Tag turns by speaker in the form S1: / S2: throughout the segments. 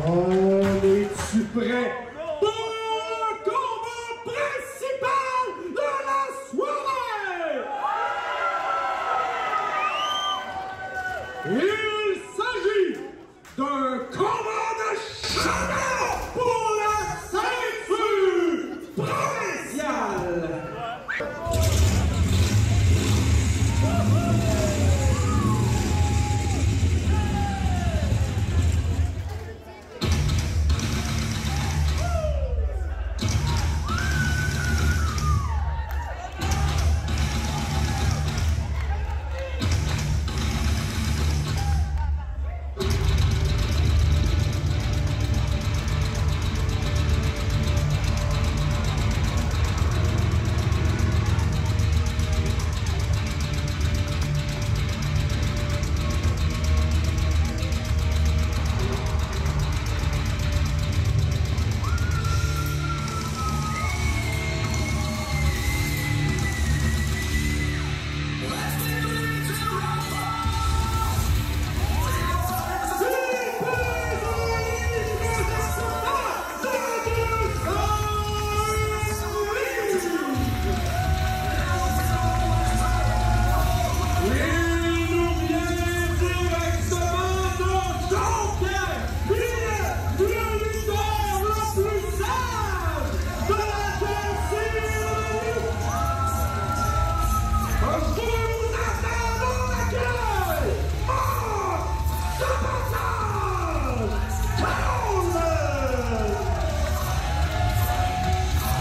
S1: On est-tu prêt pour le combat principal de la soirée? Il s'agit d'un combat de champion pour la ceinture provinciale.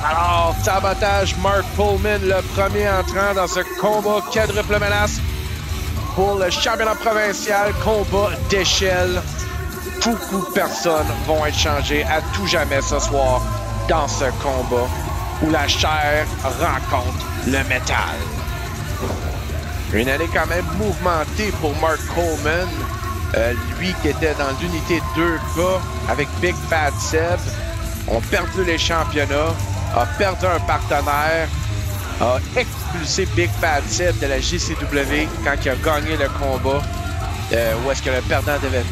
S2: Alors, sabotage Mark Pullman, le premier entrant dans ce combat quadruple menace pour le championnat provincial, combat d'échelle. Beaucoup de personnes vont être changées à tout jamais ce soir dans ce combat où la chair rencontre le métal. Une année quand même mouvementée pour Mark Coleman, lui qui était dans l'unité 2K avec Big Bad Seb, ont perdu les championnats, a perdu un partenaire, a expulsé Big Bad Seb de la JCW quand il a gagné le combat, où est-ce que le perdant devait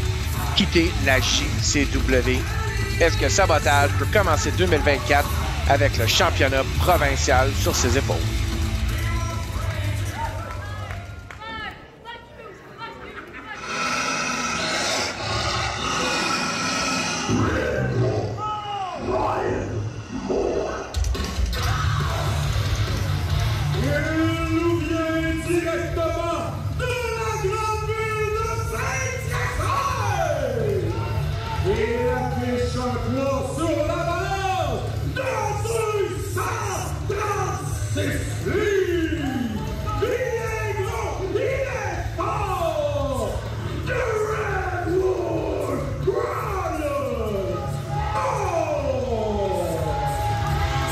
S2: quitter la JCW. Est-ce que Sabotage peut commencer 2024 avec le championnat provincial sur ses épaules?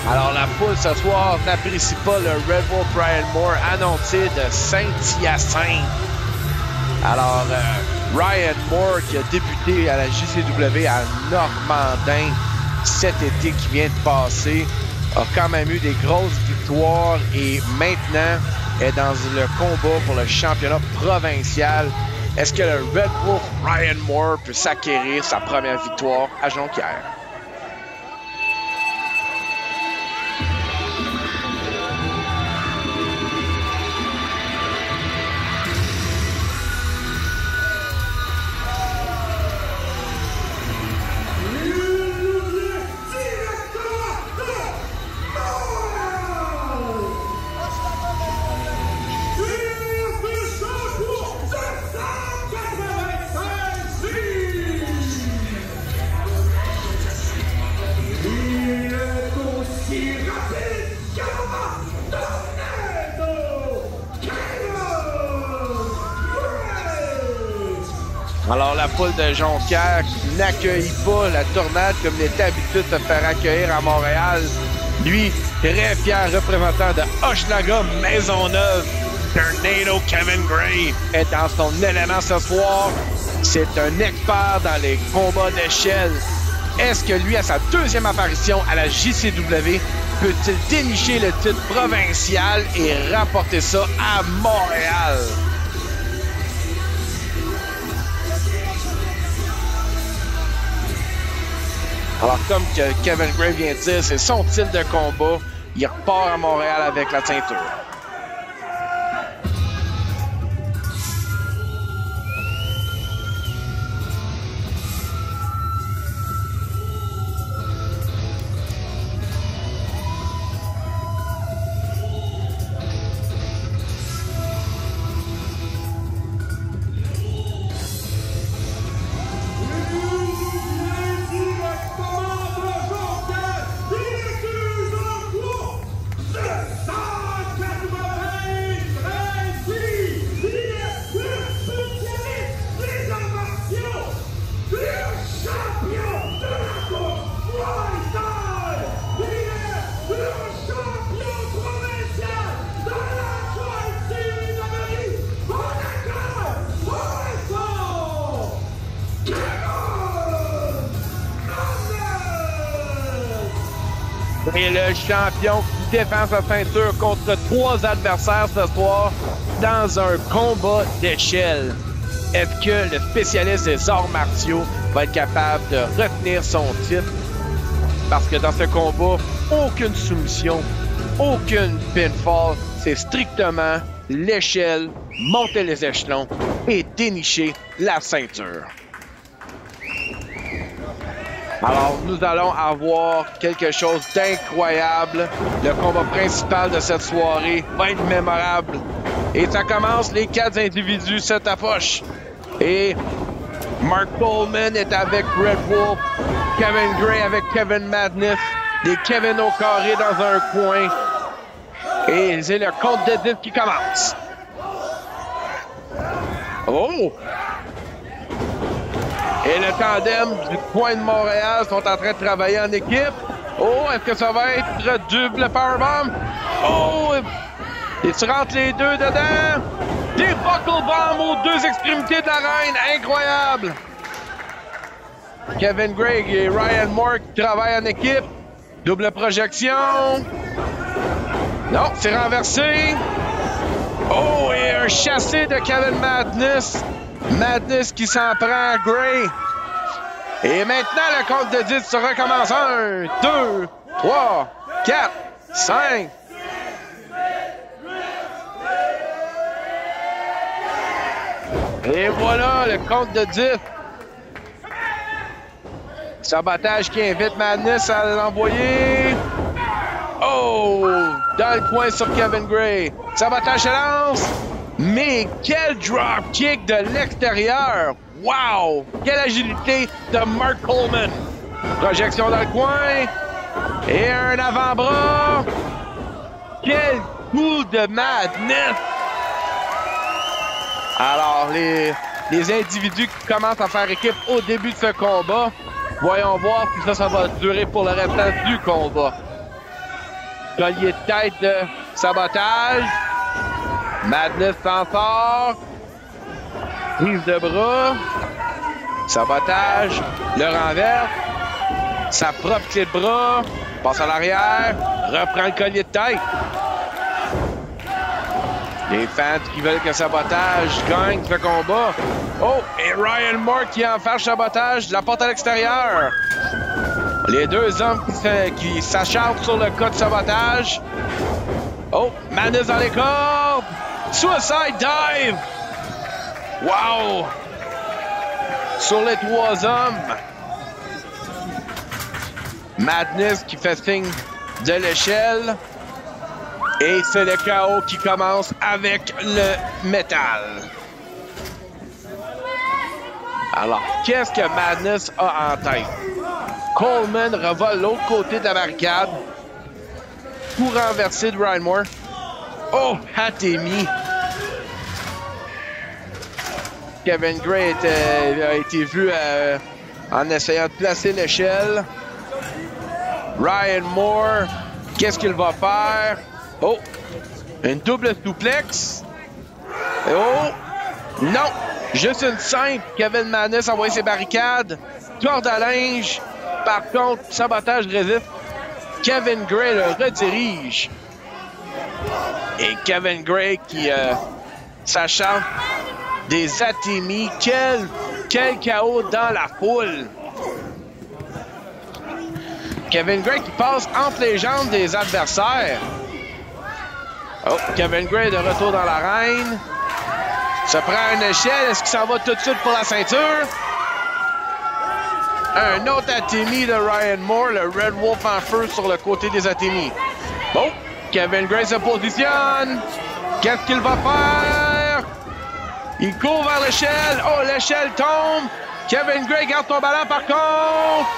S2: Alors, la foule ce soir n'apprécie pas le Red Wolf Brian Moore annoncé de Saint-Hyacinthe. Alors, Ryan Moore qui a débuté à la JCW à Normandin cet été qui vient de passer, a quand même eu des grosses victoires et maintenant est dans le combat pour le championnat provincial. Est-ce que le Red Wolf Ryan Moore peut s'acquérir sa première victoire à Jonquière? Alors, la foule de Jonquière n'accueille pas la tornade comme il était habitué de se faire accueillir à Montréal. Lui, très fier représentant de Hochelaga Maisonneuve, Tornado Kevin Gray est dans son élément ce soir. C'est un expert dans les combats d'échelle. Est-ce que lui, à sa deuxième apparition à la JCW, peut-il dénicher le titre provincial et rapporter ça à Montréal? Alors, comme que Kevin Gray vient de dire, c'est son titre de combat. Il repart à Montréal avec la ceinture. Et le champion qui défend sa ceinture contre 3 adversaires ce soir dans un combat d'échelle. Est-ce que le spécialiste des arts martiaux va être capable de retenir son titre? Parce que dans ce combat, aucune soumission, aucune pinfall, c'est strictement l'échelle, monter les échelons et dénicher la ceinture. Alors, nous allons avoir quelque chose d'incroyable. Le combat principal de cette soirée va être mémorable. Et ça commence, les 4 individus se tapochent. Et Mark Coleman est avec Red Wolf, Kevin Gray avec Kevin Madness, des Kevin au carré dans un coin. Et c'est le compte de 10 qui commence. Oh! Et le tandem du coin de Montréal sont en train de travailler en équipe. Oh, est-ce que ça va être double powerbomb? Oh! Et tu rentres les deux dedans. Des buckle bombs aux 2 extrémités de l'arène. Incroyable! Kevin Gray et Ryan Moore qui travaillent en équipe. Double projection. Non, c'est renversé. Oh, et un chassé de Kevin Madness. Madness qui s'en prend à Gray. Et maintenant, le compte de 10 se recommence. 1, 2, 3, 4, 5. Et voilà, le compte de 10. Sabotage qui invite Madness à l'envoyer. Oh! Dans le coin sur Kevin Gray. Sabotage se lance. Mais quel drop kick de l'extérieur! Wow! Quelle agilité de Mark Coleman! Projection dans le coin. Et un avant-bras. Quel coup de Madness! Alors, les individus qui commencent à faire équipe au début de ce combat, voyons voir si ça va durer pour le restant du combat. Collier de tête de Sabotage. Madness s'en sort. Prise de bras. Sabotage. Le renverse. Sa propre clé de bras. Passe à l'arrière. Reprend le collier de tête. Les fans qui veulent que Sabotage gagne ce combat. Oh! Et Ryan Moore qui enfarge Sabotage de la porte à l'extérieur. Les 2 hommes qui s'acharnent sur le cas de Sabotage. Oh! Madness dans les cordes. Suicide dive! Wow! Sur les 3 hommes. Madness qui fait signe de l'échelle. Et c'est le chaos qui commence avec le métal. Alors, qu'est-ce que Madness a en tête? Coleman revole l'autre côté de la barricade pour renverser de Ryan Moore. Oh, Hatemi! Kevin Gray a été vu en essayant de placer l'échelle. Ryan Moore, qu'est-ce qu'il va faire? Oh! Une double souplex. Oh! Non! Juste une simple. Kevin Madness a envoyé ses barricades. Corde à linge. Par contre, Sabotage résiste. Kevin Gray le redirige. Et Kevin Gray qui s'acharne des Atemi. Quel chaos dans la foule. Kevin Gray qui passe entre les jambes des adversaires. Oh, Kevin Gray de retour dans l'arène. Se prend une échelle. Est-ce qu'il s'en va tout de suite pour la ceinture? Un autre Atemi de Ryan Moore. Le Red Wolf en feu sur le côté des Atemi. Bon, Kevin Gray se positionne. Qu'est-ce qu'il va faire? Il court vers l'échelle. Oh, l'échelle tombe. Kevin Gray garde ton ballon par contre.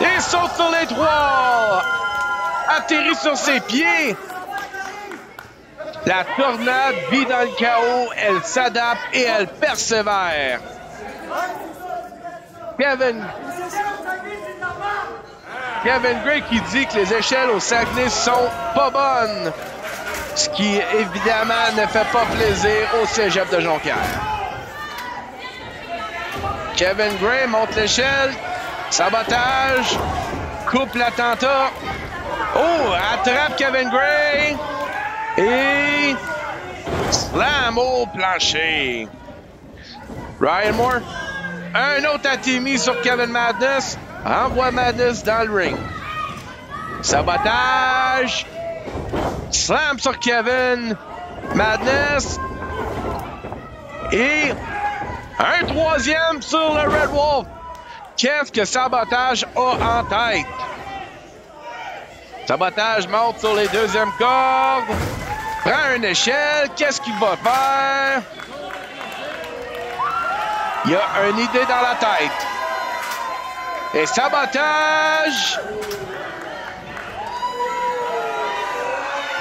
S2: Et saute sur les trois. Atterrit sur ses pieds. La tornade vit dans le chaos. Elle s'adapte et elle persévère. Kevin Gray qui dit que les échelles au Saguenay sont pas bonnes. Ce qui, évidemment, ne fait pas plaisir au cégep de Jonquière. Kevin Gray monte l'échelle. Sabotage. Coupe l'attentat. Oh, attrape Kevin Gray. Et slam au plancher. Ryan Moore. Un autre Atemi sur Kevin Madness. Envoie Madness dans le ring. Sabotage. Slam sur Kevin Madness. Et un troisième sur le Red Wolf. Qu'est-ce que Sabotage a en tête? Sabotage monte sur les deuxièmes cordes. Prend une échelle. Qu'est-ce qu'il va faire? Il y a une idée dans la tête. Et Sabotage.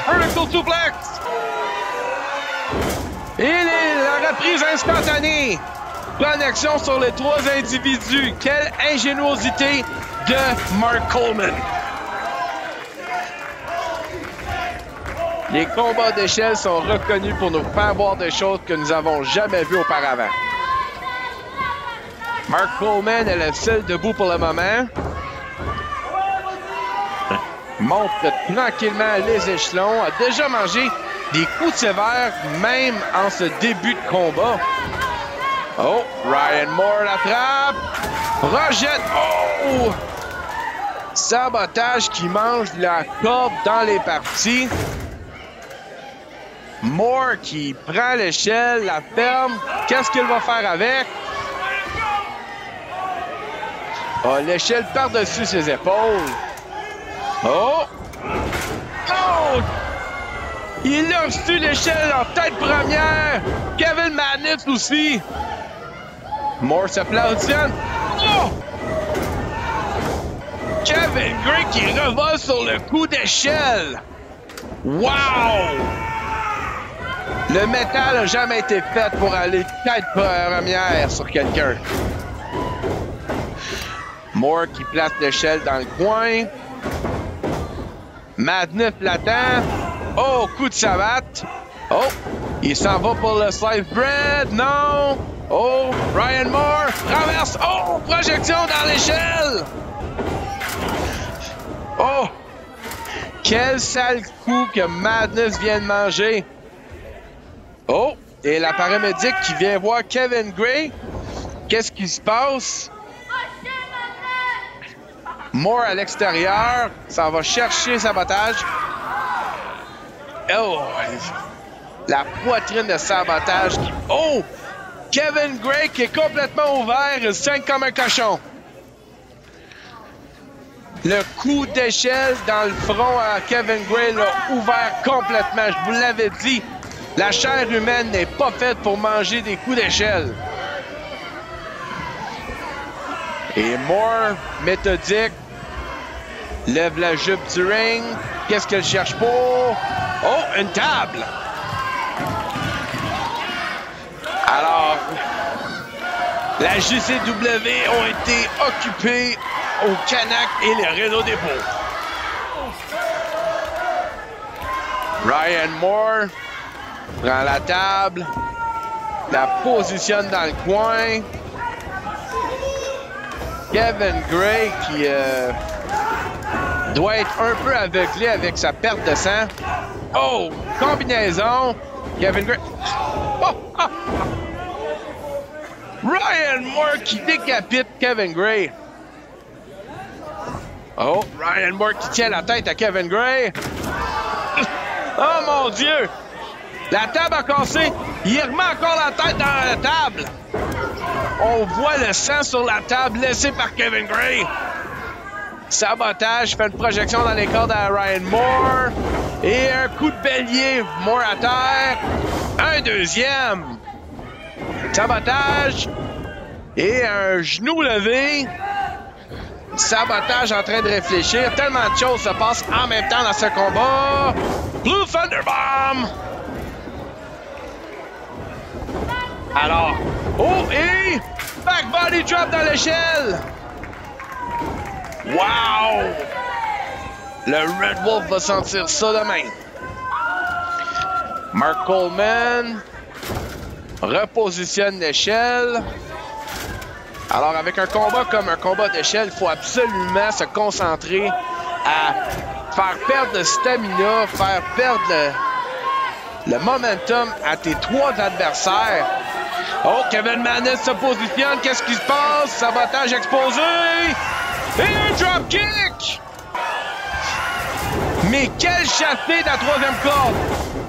S2: Vertical suplex. Et la reprise instantanée. Connexion sur les trois individus. Quelle ingéniosité de Mark Coleman. Les combats d'échelle sont reconnus pour nous faire voir des choses que nous n'avons jamais vues auparavant. Mark Coleman est le seul debout pour le moment. Monte tranquillement les échelons. A déjà mangé des coups sévères, même en ce début de combat. Oh, Ryan Moore l'attrape. Rejette. Oh! Sabotage qui mange la corde dans les parties. Moore qui prend l'échelle, la ferme. Qu'est-ce qu'il va faire avec? Oh, l'échelle par-dessus ses épaules. Oh! Oh! Il a reçu l'échelle en tête première. Kevin Madness aussi. Moore se positionne. Oh! Kevin Gray qui revole sur le coup d'échelle. Wow! Le métal n'a jamais été fait pour aller tête première sur quelqu'un. Moore qui place l'échelle dans le coin. Madness l'attend. Oh, coup de savate. Oh, il s'en va pour le slice bread. Non. Oh, Ryan Moore traverse. Oh, projection dans l'échelle. Oh, quel sale coup que Madness vient de manger. Oh, et la paramédic qui vient voir Kevin Gray. Qu'est-ce qui se passe? Moore à l'extérieur. Ça va chercher Sabotage. Oh! La poitrine de Sabotage qui... Oh! Kevin Gray qui est complètement ouvert. Il saigne comme un cochon. Le coup d'échelle dans le front à Kevin Gray l'a ouvert complètement. Je vous l'avais dit. La chair humaine n'est pas faite pour manger des coups d'échelle. Et Moore, méthodique, lève la jupe du ring. Qu'est-ce qu'elle cherche pour? Oh, une table! Alors, la JCW ont été occupés au Canac et les Réseaux dépôts. Ryan Moore prend la table, la positionne dans le coin. Kevin Gray qui doit être un peu aveuglé avec sa perte de sang. Oh! Combinaison. Kevin Gray. Oh, oh. Ryan Moore qui décapite Kevin Gray. Oh, Ryan Moore qui tient la tête à Kevin Gray. Oh mon Dieu! La table a cassé. Il remet encore la tête dans la table. On voit le sang sur la table laissé par Kevin Gray. Sabotage fait une projection dans les cordes à Ryan Moore. Et un coup de bélier, Moore à terre. Un deuxième. Sabotage. Et un genou levé. Sabotage en train de réfléchir. Tellement de choses se passent en même temps dans ce combat. Blue Thunderbomb. Alors, oh, et back body drop dans l'échelle. Wow! Le Red Wolf va sentir ça demain. Mark Coleman repositionne l'échelle. Alors, avec un combat comme un combat d'échelle, il faut absolument se concentrer à faire perdre le stamina, faire perdre le momentum à tes trois adversaires. Oh, Kevin Madness se positionne. Qu'est-ce qui se passe? Sabotage exposé. Et un dropkick! Mais quel chassé de la troisième corde!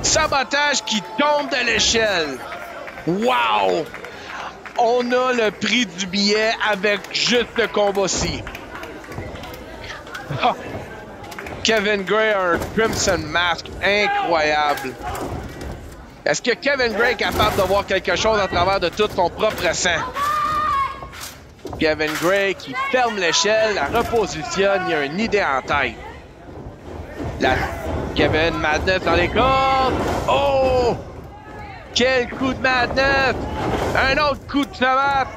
S2: Sabotage qui tombe de l'échelle. Wow! On a le prix du billet avec juste le combat-ci. Oh. Kevin Gray a un Crimson Mask incroyable. Est-ce que Kevin Gray est capable de voir quelque chose à travers de tout son propre sang? Kevin Gray qui ferme l'échelle, la repositionne, il y a une idée en tête. Kevin Madness dans les cordes. Oh! Quel coup de Madness! Un autre coup de savate.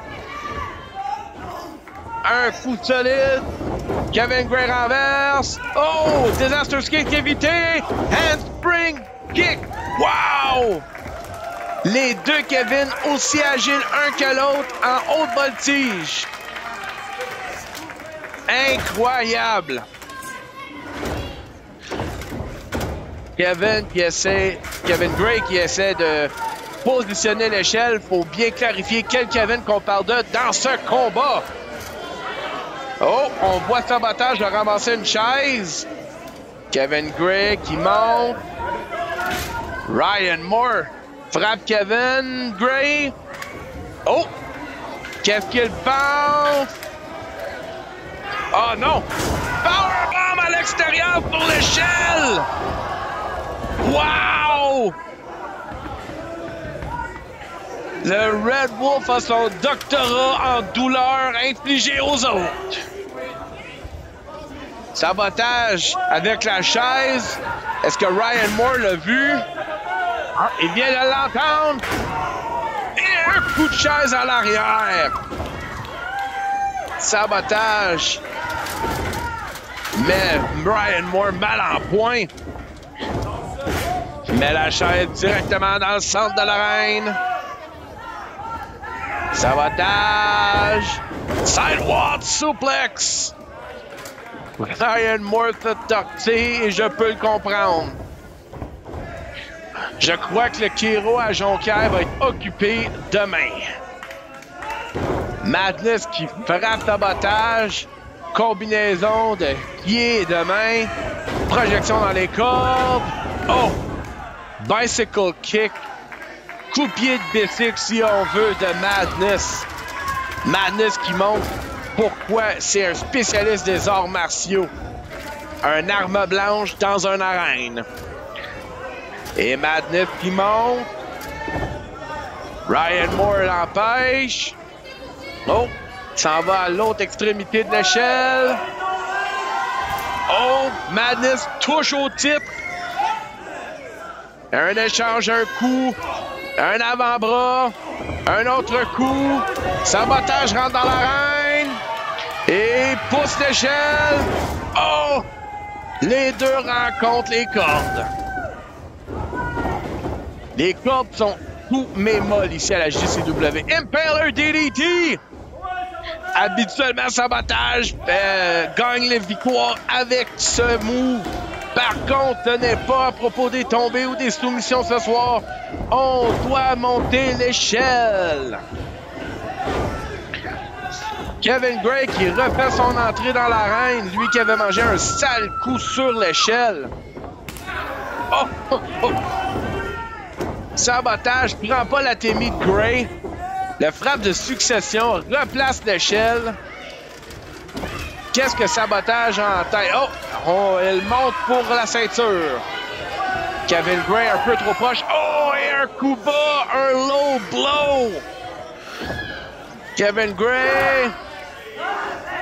S2: Un coup solide. Kevin Gray renverse. Oh! Disaster Kick évité. Handspring kick. Wow! Les deux Kevin aussi agiles un que l'autre en haute voltige. Incroyable! Kevin Gray qui essaie de positionner l'échelle. Faut bien clarifier quel Kevin qu'on parle de dans ce combat. Oh, on voit Sabotage de ramasser une chaise. Kevin Gray qui monte. Ryan Moore frappe Kevin Gray. Oh! Qu'est-ce qu'il pense? Oh non! Powerbomb à l'extérieur pour l'échelle! Wow! Le Red Wolf a son doctorat en douleur infligée aux autres. Sabotage avec la chaise. Est-ce que Ryan Moore l'a vu? Ah, il vient de l'entendre. Et un coup de chaise à l'arrière. Sabotage. Mais Ryan Moore mal en point. Met la chaise directement dans le centre de l'arène. Sabotage. Sidewalk suplex. Ryan Moore se tortille et je peux le comprendre. Je crois que le Kiro à Jonquière va être occupé demain. Madness qui frappe Sabotage. Combinaison de pieds et de mains. Projection dans les cordes. Oh! Bicycle kick. Coup de pied de bicycle si on veut de Madness. Madness qui montre pourquoi c'est un spécialiste des arts martiaux. Un arme blanche dans une arène. Et Madness qui monte. Ryan Moore l'empêche. Oh! S'en va à l'autre extrémité de l'échelle. Oh! Madness touche au titre. Un échange, un coup. Un avant-bras. Un autre coup. Sabotage rentre dans l'arène. Et pousse l'échelle. Oh! Les deux rencontrent les cordes. Les cordes sont tout mémolles ici à la JCW. Impaler DDT! Habituellement, Sabotage gagne les victoires avec ce move. Par contre, ce n'est pas à propos des tombées ou des soumissions ce soir. On doit monter l'échelle. Kevin Gray qui refait son entrée dans l'arène. Lui qui avait mangé un sale coup sur l'échelle. Oh, oh, oh. Sabotage, prend pas la témie de Gray. Le frappe de succession, replace l'échelle. Qu'est-ce que Sabotage a en tête? Oh, il monte pour la ceinture. Kevin Gray un peu trop proche. Oh, et un coup bas, un low blow. Kevin Gray,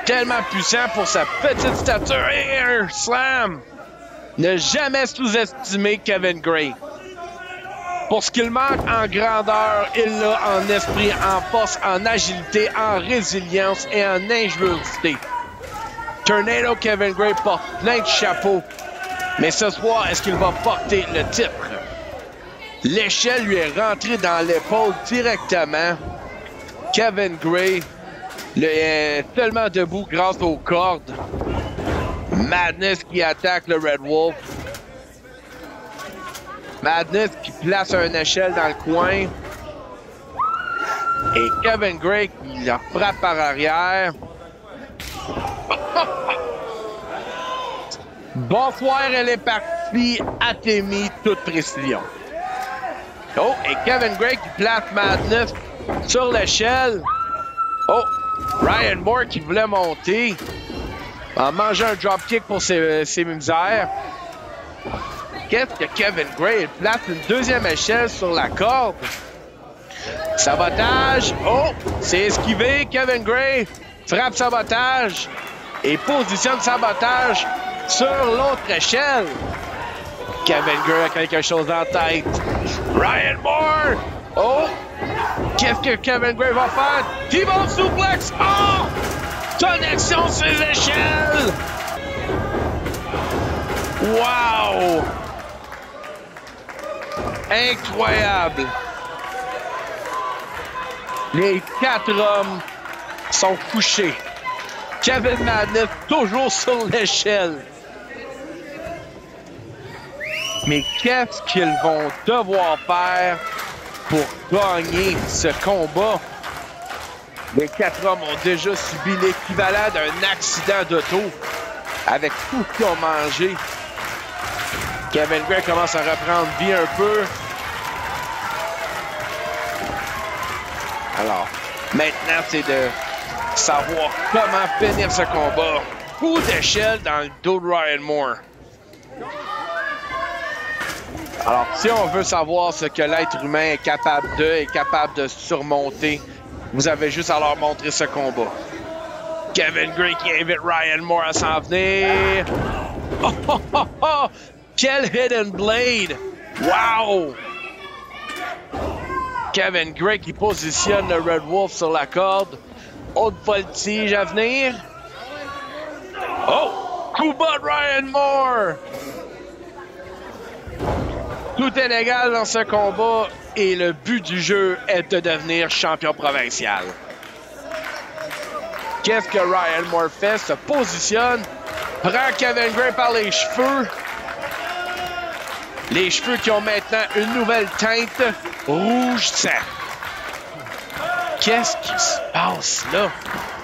S2: tellement puissant pour sa petite stature. Et un slam. Ne jamais sous-estimer Kevin Gray. Pour ce qu'il manque en grandeur, il l'a en esprit, en force, en agilité, en résilience et en ingéniosité. Tornado Kevin Gray porte plein de chapeaux. Mais ce soir, est-ce qu'il va porter le titre? L'échelle lui est rentrée dans l'épaule directement. Kevin Gray est tellement debout grâce aux cordes. Madness qui attaque le Red Wolf. Madness qui place une échelle dans le coin. Et Kevin Gray qui la frappe par arrière. Bonsoir, elle est partie. Athémie, toute précision. Oh, et Kevin Gray qui place Madness sur l'échelle. Oh, Ryan Moore qui voulait monter. En mangeant un dropkick pour ses misères. Qu'est-ce que Kevin Gray? Il place une deuxième échelle sur la corde. Sabotage. Oh, c'est esquivé. Kevin Gray frappe Sabotage et positionne Sabotage sur l'autre échelle. Kevin Gray a quelque chose en tête. Ryan Moore. Oh, qu'est-ce que Kevin Gray va faire? T-bone suplex. Oh, connexion sur les échelles. Wow! Incroyable! Les 4 hommes sont couchés. Kevin Madness toujours sur l'échelle. Mais qu'est-ce qu'ils vont devoir faire pour gagner ce combat? Les 4 hommes ont déjà subi l'équivalent d'un accident d'auto avec tout ce qu'ils ont mangé. Kevin Gray commence à reprendre vie un peu. Alors, maintenant, c'est de savoir comment finir ce combat. Coup d'échelle dans le dos de Ryan Moore. Alors, si on veut savoir ce que l'être humain est capable de surmonter, vous avez juste à leur montrer ce combat. Kevin Gray qui invite Ryan Moore à s'en venir. Oh, oh, oh, oh! Quel hidden blade! Wow! Kevin Gray qui positionne le Red Wolf sur la corde. Haute voltige à venir. Oh! Coup bas de Ryan Moore! Tout est légal dans ce combat et le but du jeu est de devenir champion provincial. Qu'est-ce que Ryan Moore fait? Se positionne, prend Kevin Gray par les cheveux. Les cheveux qui ont maintenant une nouvelle teinte rouge sang. Qu'est-ce qui se passe là?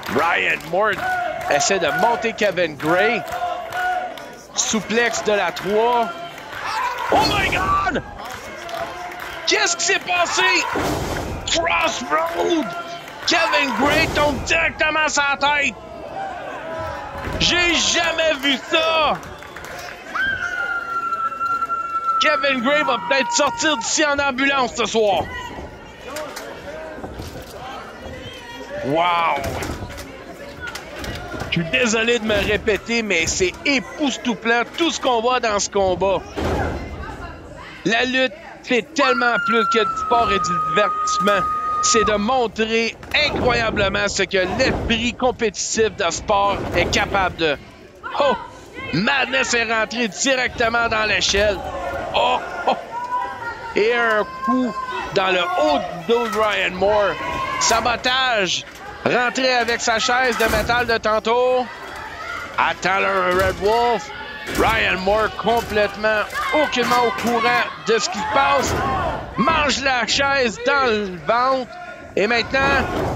S2: Ryan Moore essaie de monter Kevin Gray. Souplex de la 3. Oh my God! Qu'est-ce qui s'est passé? Crossroad! Kevin Gray tombe directement sur la tête. J'ai jamais vu ça! Kevin Gray va peut-être sortir d'ici en ambulance ce soir. Wow! Je suis désolé de me répéter, mais c'est époustouflant tout ce qu'on voit dans ce combat. La lutte, c'est tellement plus que du sport et du divertissement. C'est de montrer incroyablement ce que l'esprit compétitif de sport est capable de. Oh! Madness est rentré directement dans l'échelle. Oh, oh! Et un coup dans le haut du dos de Ryan Moore. Sabotage. Rentré avec sa chaise de métal de tantôt. Attend le Red Wolf. Ryan Moore complètement, aucunement au courant de ce qui se passe. Mange la chaise dans le ventre. Et maintenant,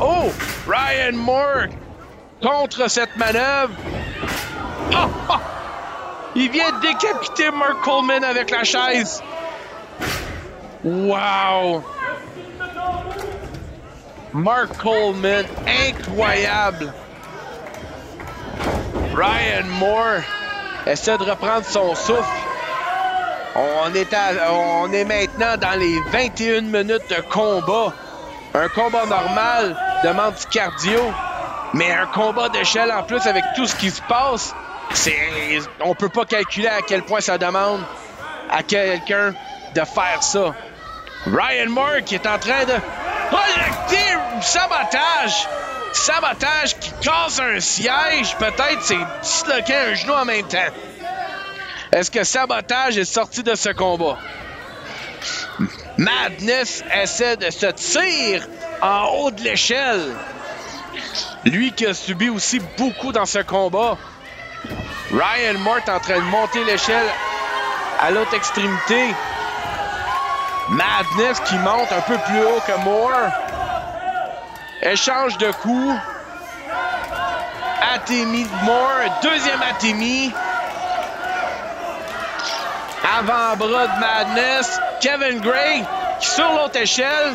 S2: oh! Ryan Moore contre cette manœuvre. Oh, oh! Il vient de décapiter Mark Coleman avec la chaise. Wow! Mark Coleman, incroyable. Ryan Moore essaie de reprendre son souffle. On est maintenant dans les 21 minutes de combat. Un combat normal demande du cardio, mais un combat d'échelle en plus avec tout ce qui se passe, on peut pas calculer à quel point ça demande à quelqu'un de faire ça. Ryan Moore qui est en train de collecter sabotage. Sabotage qui casse un siège. Peut-être c'est disloquer un genou en même temps. Est-ce que Sabotage est sorti de ce combat? Madness essaie de se tirer en haut de l'échelle. Lui qui a subi aussi beaucoup dans ce combat. Ryan Moore est en train de monter l'échelle à l'autre extrémité. Madness qui monte un peu plus haut que Moore. Échange de coups. Atemi de Moore. Deuxième Atemi. Avant-bras de Madness. Kevin Gray sur l'autre échelle.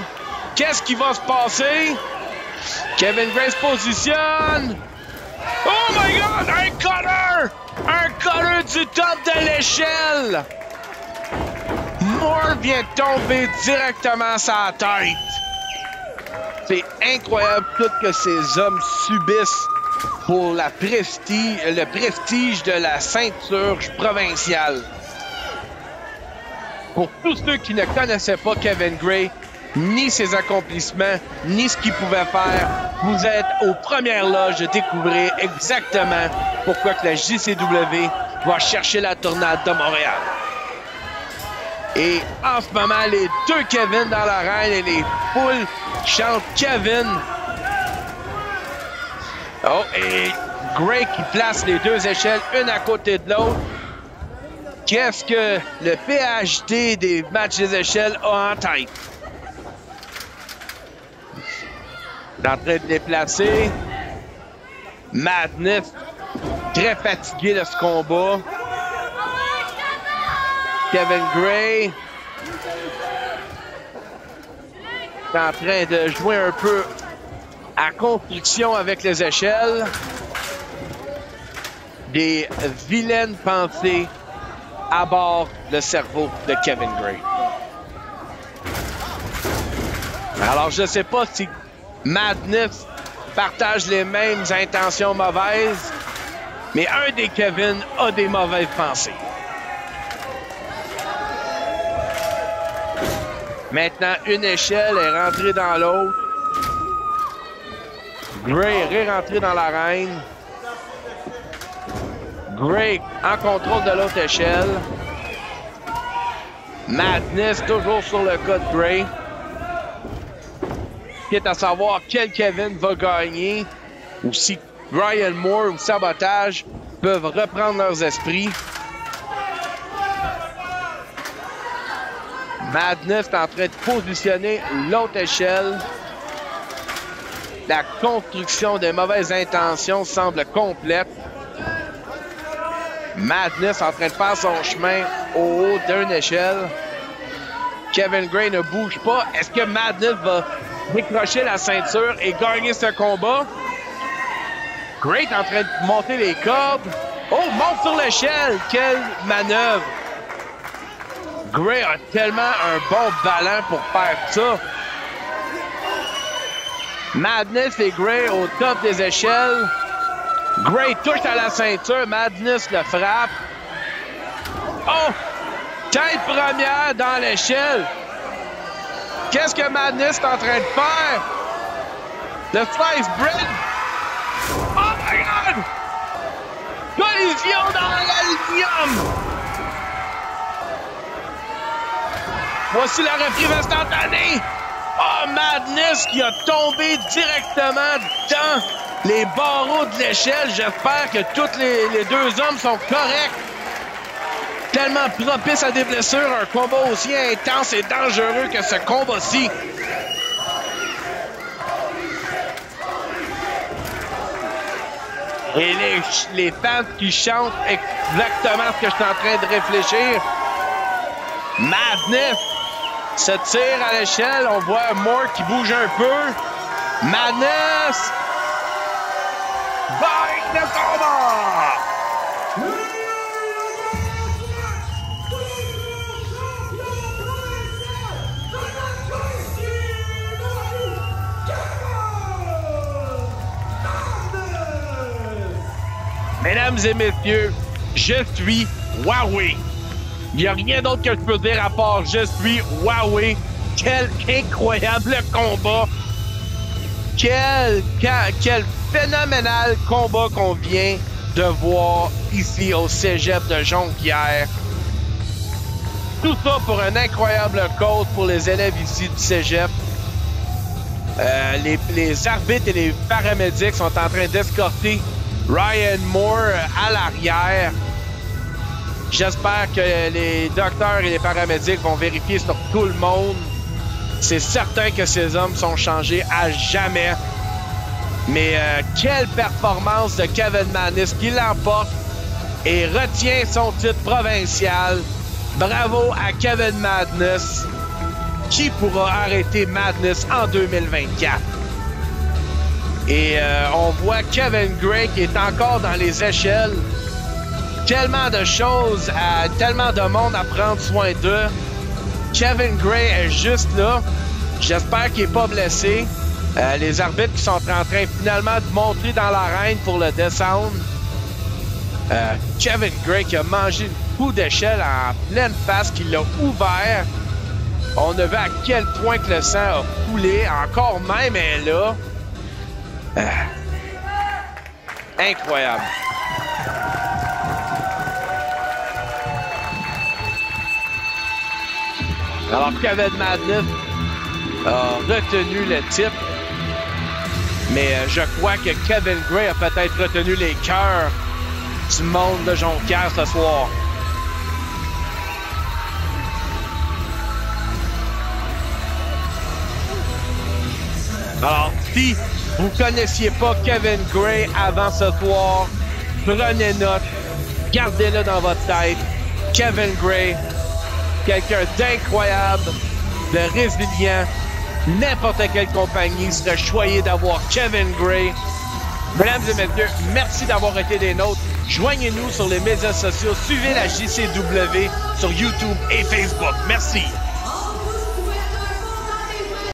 S2: Qu'est-ce qui va se passer? Kevin Gray se positionne. Oh my God! Un cutter! Un cutter du top de l'échelle! Moore vient tomber directement sur la tête. C'est incroyable tout que ces hommes subissent pour le prestige de la ceinture provinciale. Pour tous ceux qui ne connaissaient pas Kevin Gray, ni ses accomplissements, ni ce qu'il pouvait faire, vous êtes aux premières loges de découvrir exactement pourquoi que la JCW va chercher la tornade de Montréal. Et en ce moment, les deux Kevin dans l'arène et les foules chantent Kevin. Oh, et Gray qui place les deux échelles, une à côté de l'autre. Qu'est-ce que le PhD des matchs des échelles a en tête? Il est en train de déplacer. Madness, très fatigué de ce combat. Kevin Gray est en train de jouer un peu à construction avec les échelles. Des vilaines pensées à bord le cerveau de Kevin Gray. Alors, je ne sais pas si Madness partage les mêmes intentions mauvaises, mais un des Kevin a des mauvaises pensées. Maintenant, une échelle est rentrée dans l'autre. Gray est rentré dans l'arène. Gray en contrôle de l'autre échelle. Madness toujours sur le cas de Gray. Quitte à savoir quel Kevin va gagner ou si Ryan Moore ou Sabotage peuvent reprendre leurs esprits. Madness est en train de positionner l'autre échelle. La construction des mauvaises intentions semble complète. Madness en train de faire son chemin au haut d'une échelle. Kevin Gray ne bouge pas. Est-ce que Madness va décrocher la ceinture et gagner ce combat? Gray est en train de monter les cordes. Oh, monte sur l'échelle. Quelle manœuvre! Gray a tellement un bon ballon pour faire ça. Madness et Gray au top des échelles. Gray touche à la ceinture. Madness le frappe. Oh! Tête première dans l'échelle. Qu'est-ce que Madness est en train de faire? Le slice bread. Oh my God! Collision dans l'aluminium. Voici la reprise instantanée. Oh, Madness qui a tombé directement dans les barreaux de l'échelle. J'espère que tous les deux hommes sont corrects. Tellement propice à des blessures, un combat aussi intense et dangereux que ce combat-ci. Et les fans qui chantent exactement ce que je suis en train de réfléchir. Madness se tire à l'échelle. On voit Moore qui bouge un peu. Madness gagne le combat! Mesdames et messieurs, je suis Huawei. Il n'y a rien d'autre que je peux dire à part je suis Huawei. Quel incroyable combat! Quel phénoménal combat qu'on vient de voir ici au cégep de Jonquière. Tout ça pour une incroyable cause pour les élèves ici du cégep. Les arbitres et les paramédics sont en train d'escorter Ryan Moore à l'arrière. J'espère que les docteurs et les paramédics vont vérifier sur tout le monde. C'est certain que ces hommes sont changés à jamais. Mais quelle performance de Kevin Madness qui l'emporte et retient son titre provincial. Bravo à Kevin Madness. Qui pourra arrêter Madness en 2024? Et on voit Kevin Gray qui est encore dans les échelles. Tellement de choses, tellement de monde à prendre soin d'eux. Kevin Gray est juste là. J'espère qu'il n'est pas blessé. Les arbitres qui sont en train finalement de monter dans l'arène pour le descendre. Kevin Gray qui a mangé un coup d'échelle en pleine face, qui l'a ouvert. On a vu à quel point que le sang a coulé. Encore même, elle est là. Incroyable. Alors, Kevin Madness a retenu le titre. Mais je crois que Kevin Gray a peut-être retenu les cœurs du monde de Jonquière ce soir. Alors, si vous ne connaissiez pas Kevin Gray avant ce soir, prenez note, gardez-le dans votre tête. Kevin Gray, quelqu'un d'incroyable, de résilient. N'importe quelle compagnie serait choyée d'avoir Kevin Gray. Mesdames et messieurs, merci d'avoir été des nôtres. Joignez-nous sur les médias sociaux. Suivez la JCW sur YouTube et Facebook. Merci.